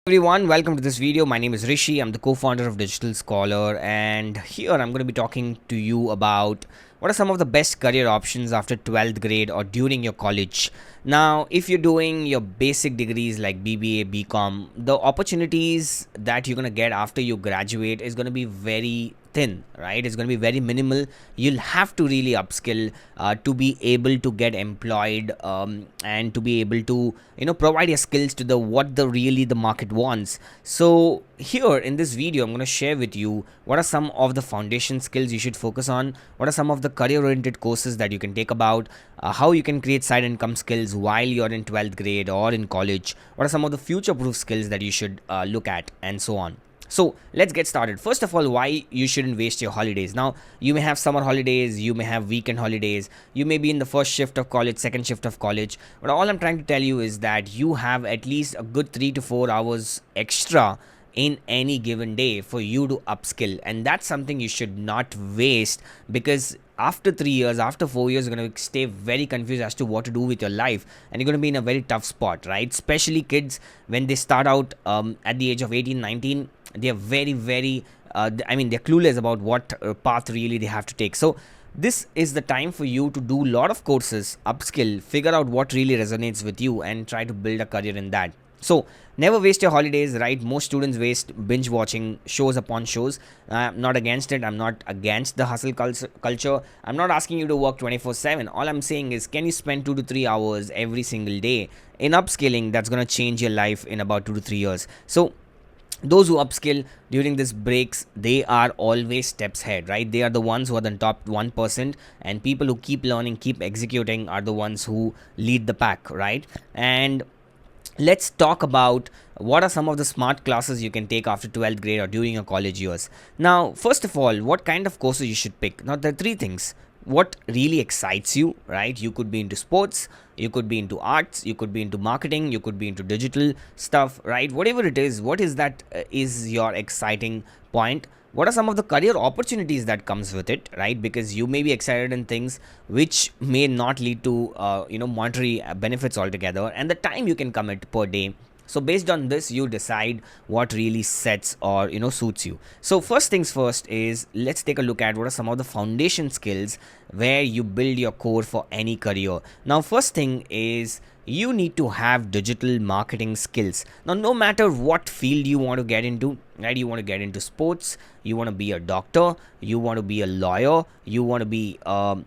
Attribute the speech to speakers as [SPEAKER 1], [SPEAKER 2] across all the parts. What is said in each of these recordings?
[SPEAKER 1] Everyone, welcome to this video. My name is Rishi. I'm the co-founder of Digital Scholar, and here I'm going to be talking to you about what are some of the best career options after 12th grade or during your college. Now, if you're doing your basic degrees like BBA, BCom, the opportunities that you're going to get after you graduate is going to be very thin, right? It's going to be very minimal. You'll have to really upskill to be able to get employed, and to be able to provide your skills to the what the really the market wants. So here in this video I'm going to share with you what are some of the foundation skills you should focus on, what are some of the career oriented courses that you can take about, how you can create side income skills while you're in 12th grade or in college, what are some of the future proof skills that you should look at, and so on. So let's get started. First of all, why you shouldn't waste your holidays. Now, you may have summer holidays, you may have weekend holidays, you may be in the first shift of college, second shift of college. But all I'm trying to tell you is that you have at least a good 3 to 4 hours extra in any given day for you to upskill, and that's something you should not waste, because after 3 years, after 4 years, you're going to stay very confused as to what to do with your life, and you're going to be in a very tough spot, right? Especially kids, when they start out at the age of 18, 19, they're very they're clueless about what path really they have to take. So this is the time for you to do a lot of courses, upskill, figure out what really resonates with you, and try to build a career in that. So never waste your holidays, right? Most students waste binge watching shows upon shows. I'm not against it. I'm not against the hustle culture. I'm not asking you to work 24/7. All I'm saying is, can you spend 2 to 3 hours every single day in upskilling? That's going to change your life in about 2 to 3 years. So those who upskill during this breaks, they are always steps ahead, right? They are the ones who are the top 1%, and people who keep learning, keep executing are the ones who lead the pack, right? And let's talk about what are some of the smart classes you can take after 12th grade or during your college years. Now, first of all, what kind of courses you should pick? Now, there are three things. What really excites you, right? You could be into sports, you could be into arts, you could be into marketing, you could be into digital stuff, right? Whatever it is, what is that is your exciting point? What are some of the career opportunities that comes with it, right? Because you may be excited in things which may not lead to monetary benefits altogether, and the time you can commit per day. So based on this, you decide what really sets or suits you. So first things first is, let's take a look at what are some of the foundation skills where you build your core for any career. Now, first thing is, you need to have digital marketing skills. Now, no matter what field you want to get into, right? You want to get into sports, you want to be a doctor, you want to be a lawyer, you want to be a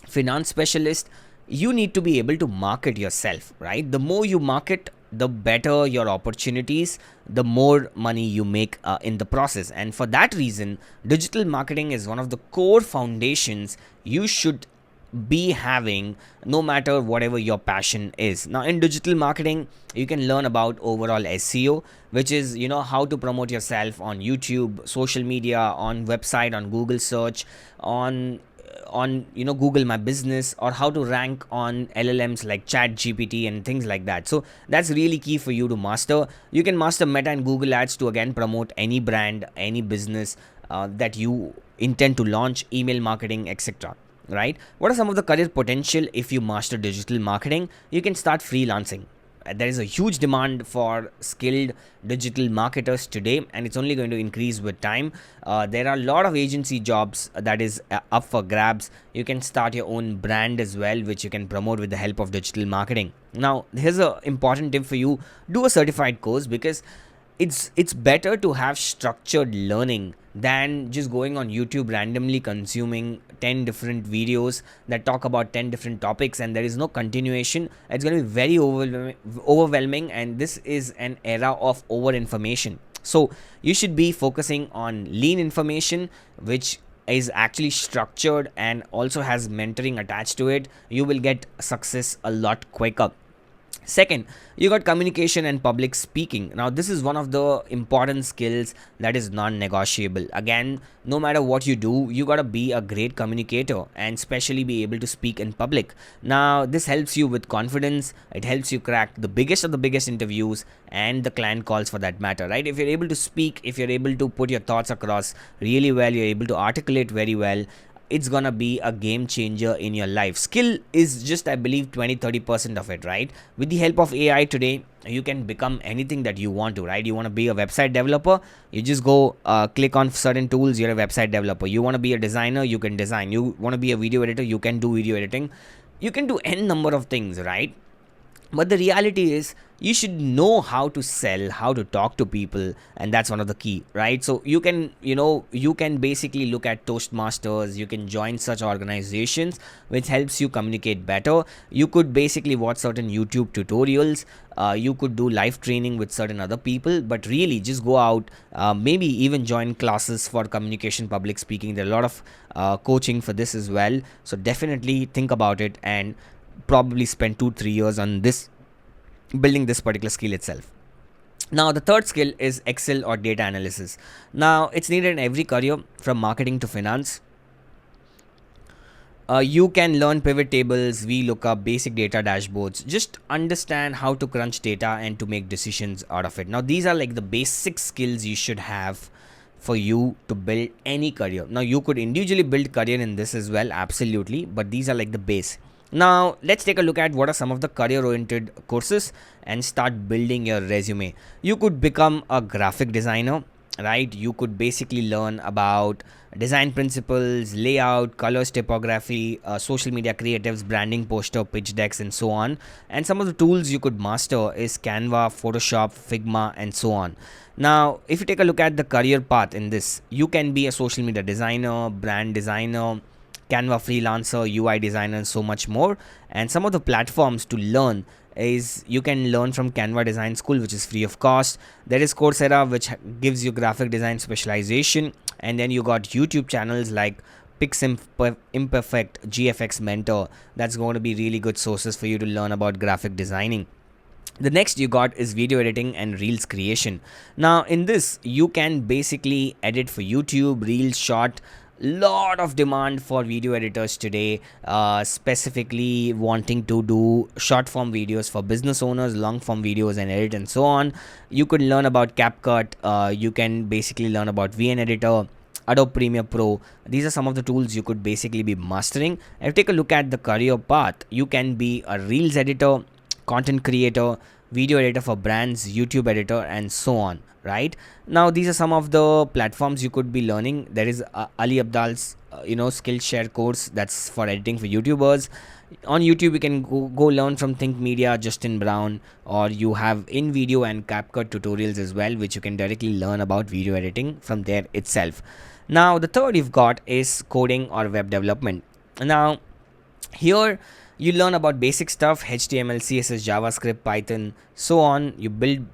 [SPEAKER 1] finance specialist, you need to be able to market yourself, right? The more you market, the better your opportunities, the more money you make in the process. And for that reason, digital marketing is one of the core foundations you should be having, no matter whatever your passion is. Now, in digital marketing, you can learn about overall SEO, which is how to promote yourself on YouTube, social media, on website, on Google search, on Google My Business, or how to rank on LLMs like Chat GPT and things like that. So that's really key for you to master. You can master Meta and Google Ads to again promote any brand, any business that you intend to launch, email marketing, etc. Right? What are some of the career potential if you master digital marketing? You can start freelancing. There is a huge demand for skilled digital marketers today, and it's only going to increase with time. There are a lot of agency jobs that is up for grabs. You can start your own brand as well, which you can promote with the help of digital marketing. Now, here's an important tip for you: do a certified course, because it's better to have structured learning than just going on YouTube randomly consuming 10 different videos that talk about 10 different topics and there is no continuation. It's going to be very overwhelming, and this is an era of over information. So you should be focusing on lean information, which is actually structured and also has mentoring attached to it. You will get success a lot quicker. Second, you got communication and public speaking. Now, this is one of the important skills that is non-negotiable. Again, no matter what you do, you gotta be a great communicator and especially be able to speak in public. Now, this helps you with confidence. It helps you crack the biggest of the biggest interviews and the client calls for that matter, right? If you're able to speak, if you're able to put your thoughts across really well, you're able to articulate very well, it's gonna be a game changer in your life. Skill is just, I believe, 20-30% of it, right? With the help of AI today, you can become anything that you want to, right? You want to be a website developer, you just go click on certain tools, you're a website developer. You want to be a designer, you can design. You want to be a video editor, you can do video editing. You can do n number of things, right? But the reality is, you should know how to sell, how to talk to people, and that's one of the key, right? So you can basically look at Toastmasters, you can join such organizations which helps you communicate better. You could basically watch certain YouTube tutorials, you could do live training with certain other people, but really just go out, maybe even join classes for communication, public speaking. There are a lot of coaching for this as well. So definitely think about it and probably spend 2-3 years on this, building this particular skill itself. Now the third skill is Excel or data analysis. Now it's needed in every career, from marketing to finance. You can learn pivot tables, VLOOKUP, basic data dashboards. Just understand how to crunch data and to make decisions out of it. Now these are like the basic skills you should have for you to build any career. Now you could individually build career in this as well, absolutely, but these are like the base. Now let's take a look at what are some of the career oriented courses and start building your resume. You could become a graphic designer, right? You could basically learn about design principles, layout, colors, typography, social media creatives, branding, poster, pitch decks, and so on. And some of the tools you could master is Canva, Photoshop, Figma, and so on. Now if you take a look at the career path in this, you can be a social media designer, brand designer, Canva freelancer, UI designer, and so much more. And some of the platforms to learn is, you can learn from Canva Design School, which is free of cost. There is Coursera, which gives you graphic design specialization. And then you got YouTube channels like Imperfect, GFX Mentor. That's going to be really good sources for you to learn about graphic designing. The next you got is video editing and reels creation. Now in this, you can basically edit for YouTube, reels, short. Lot of demand for video editors today, specifically wanting to do short form videos for business owners, long form videos, and edit and so on. You could learn about CapCut, you can basically learn about VN Editor, Adobe Premiere Pro. These are some of the tools you could basically be mastering. And take a look at the career path. You can be a reels editor, content creator, video editor for brands, YouTube editor, and so on, right? Now these are some of the platforms you could be learning. There is Ali Abdal's Skillshare course, that's for editing for YouTubers. On YouTube you can go learn from Think Media, Justin Brown, or you have InVideo and CapCut tutorials as well, which you can directly learn about video editing from there itself. Now the third you've got is coding or web development. Now here you learn about basic stuff, HTML, CSS, JavaScript, Python, so on. You build,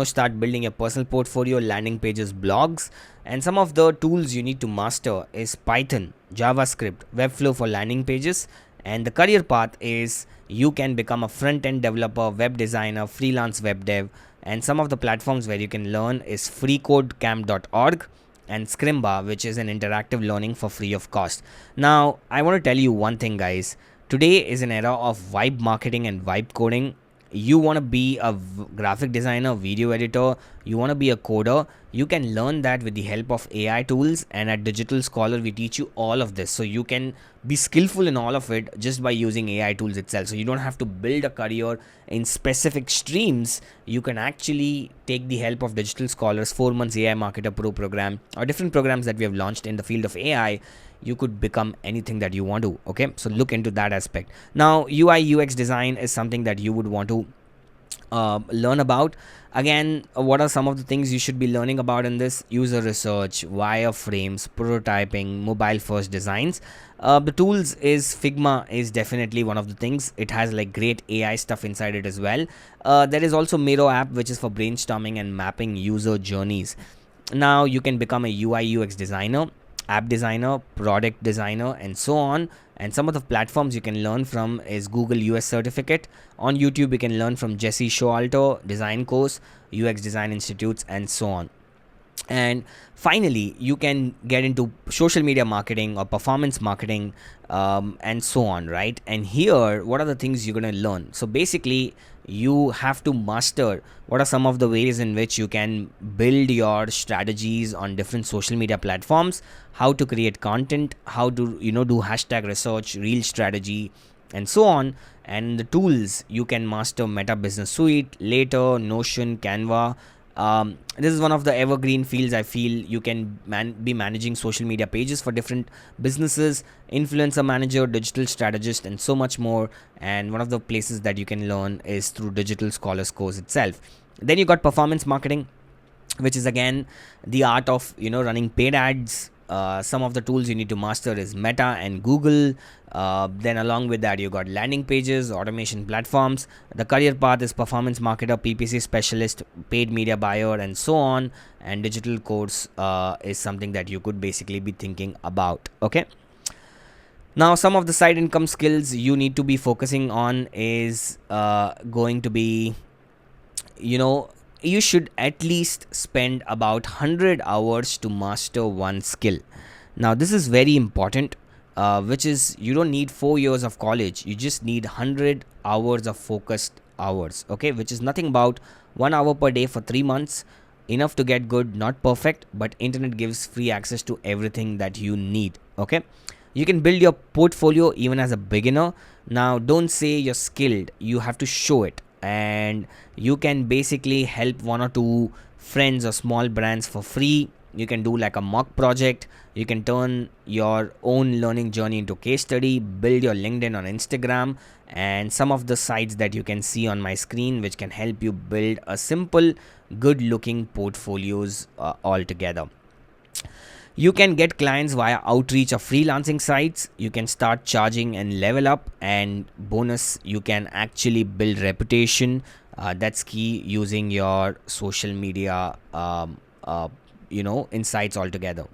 [SPEAKER 1] start building your personal portfolio, landing pages, blogs. And some of the tools you need to master is Python, JavaScript, Webflow for landing pages. And the career path is, you can become a front-end developer, web designer, freelance web dev. And some of the platforms where you can learn is freecodecamp.org and Scrimba, which is an interactive learning for free of cost. Now I want to tell you one thing, guys. Today is an era of vibe marketing and vibe coding. You want to be a graphic designer, video editor, you want to be a coder, you can learn that with the help of AI tools. And at Digital Scholar we teach you all of this, so you can be skillful in all of it just by using AI tools itself. So you don't have to build a career in specific streams. You can actually take the help of Digital Scholar's 4 months AI Marketer Pro program, or different programs that we have launched in the field of AI. You could become anything that you want to. Okay, so look into that aspect. Now UI UX design is something that you would want to learn about. Again, what are some of the things you should be learning about in this? User research, wireframes, prototyping, mobile first designs. The tools is Figma is definitely one of the things. It has like great AI stuff inside it as well. There is also Miro app, which is for brainstorming and mapping user journeys. Now you can become a UI UX designer, app designer, product designer, and so on. And some of the platforms you can learn from is Google US certificate. On YouTube you can learn from Jesse Showalter design course, UX design institutes, and so on. And finally you can get into social media marketing or performance marketing, and so on, right? And here, what are the things you're going to learn? So basically you have to master what are some of the ways in which you can build your strategies on different social media platforms, how to create content, how to do hashtag research, real strategy, and so on. And the tools you can master: Meta Business Suite, Later, Notion, Canva. This is one of the evergreen fields. I feel you can be managing social media pages for different businesses, influencer manager, digital strategist, and so much more. And one of the places that you can learn is through Digital Scholars course itself. Then you got performance marketing, which is again the art of running paid ads. Some of the tools you need to master is Meta and Google. Then along with that, you got landing pages, automation platforms. The career path is performance marketer, PPC specialist, paid media buyer, and so on. And digital course is something that you could basically be thinking about. Okay. Now, some of the side income skills you need to be focusing on is going to be, you know, you should at least spend about 100 hours to master one skill. Now, this is very important, which is you don't need 4 years of college, you just need 100 hours of focused hours, okay, which is nothing about 1 hour per day for 3 months. Enough to get good, not perfect, but internet gives free access to everything that you need. Okay, you can build your portfolio even as a beginner. Now, don't say you're skilled, you have to show it. And you can basically help one or two friends or small brands for free. You can do like a mock project. You can turn your own learning journey into case study, build your LinkedIn on Instagram, and some of the sites that you can see on my screen, which can help you build a simple, good looking portfolios altogether. You can get clients via outreach or freelancing sites. You can start charging and level up. And bonus, you can actually build reputation. That's key, using your social media, insights altogether.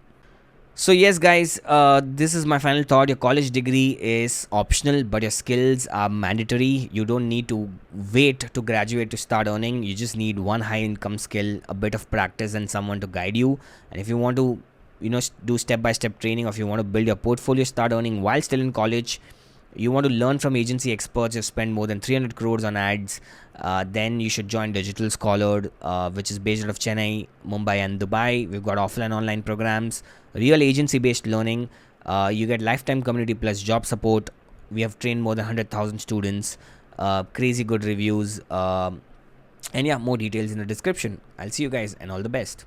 [SPEAKER 1] So yes, guys, this is my final thought. Your college degree is optional, but your skills are mandatory. You don't need to wait to graduate to start earning. You just need one high income skill, a bit of practice, and someone to guide you. And if you want to do step by step training, or if you want to build your portfolio, start earning while still in college, you want to learn from agency experts, you spend more than 300 crores on ads, then you should join Digital Scholar, which is based out of Chennai, Mumbai, and Dubai. We've got offline online programs, real agency based learning. You get lifetime community plus job support. We have trained more than 100,000 students, crazy good reviews, and yeah, more details in the description. I'll see you guys, and all the best.